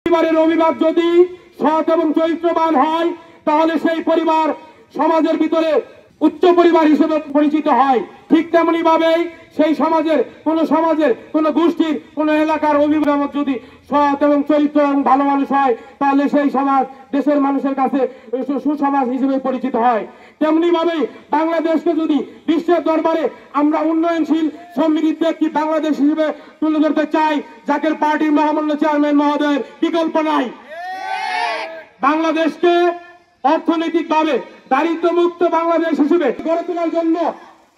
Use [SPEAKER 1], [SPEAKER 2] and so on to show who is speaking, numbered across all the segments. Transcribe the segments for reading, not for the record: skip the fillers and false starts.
[SPEAKER 1] পরিবারের অভিভাবক যদি সৎ এবং চরিত্রবান হয় তাহলে সেই পরিবার সমাজের ভিতরে উচ্চ পরিবার হিসেবে পরিচিত হয়। ঠিক তেমনি ভাবেই সেই সমাজের কোন গোষ্ঠীর কোন এলাকার অভিভাবক যদি সৎ এবং চরিত্র এবং ভালো মানুষ হয় তাহলে সেই সমাজ দেশের মানুষের কাছে সুসমাজ হিসেবে পরিচিত হয়। তেমনি ভাবেই বাংলাদেশকে যদি বিশ্বের দরবারে আমরা উন্নয়নশীল সমৃদ্ধ একটি বাংলাদেশ হিসেবে তুলে ধরতে চাই, জাকের পার্টির মহামান্য চেয়ারম্যান মহোদয়ের বিকল্প নাই। বাংলাদেশকে অর্থনৈতিকভাবে দারিদ্র্যমুক্ত বাংলাদেশ হিসেবে গড়ে তোলার জন্য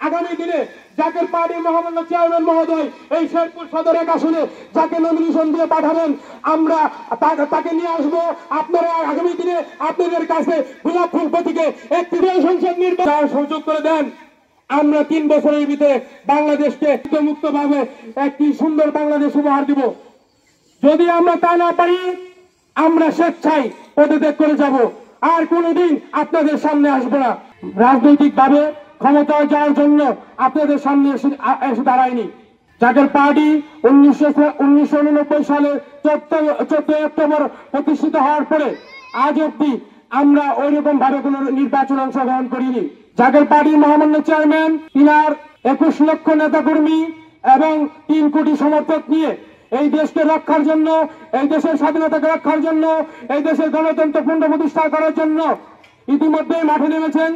[SPEAKER 1] আগামী দিনে জাকের পার্টির মহামান্য চেয়ারম্যান মহোদয় এই শেরপুর সদর এক আসনে যাকে নমিনেশন দিয়ে পাঠাবেন, আমরা তাকে নিয়ে আসবো। আপনারা আগামী দিনে আপনাদের কাছে গোলাপ ফুল প্রতীকে একটি সংসদ নির্বাচন সুযোগ করে দেন। আমরা 3 বছরের ভিতরে বাংলাদেশকে মুক্ত ভাবে একটি সুন্দর বাংলাদেশ উপহার দিব। যদি আমরা তা না পারি আমরা স্বেচ্ছায় পদত্যাগ করে যাব, আর কোনোদিন আপনাদের সামনে আসবো না। রাজনৈতিক ভাবে ক্ষমতায় যাওয়ার জন্য আপনাদের সামনে এসে দাঁড়ায়নি। জাকের পার্টি 1989 সালে 14 অক্টোবর প্রতিষ্ঠিত হওয়ার পরে আজ অব্দি আমরা ওইরকম ভাবে কোন নির্বাচন অংশগ্রহণ করিনি। জাকের পার্টির মহামান্য চেয়ারম্যান তিনার 21 লক্ষ নেতাকর্মী এবং 3 কোটি সমর্থক নিয়ে এই দেশকে রক্ষার জন্য, এই দেশের স্বাধীনতাকে রক্ষার জন্য, এই দেশের গণতন্ত্র পুনঃপ্রতিষ্ঠা করার জন্য ইতিমধ্যে মাঠে নেমেছেন।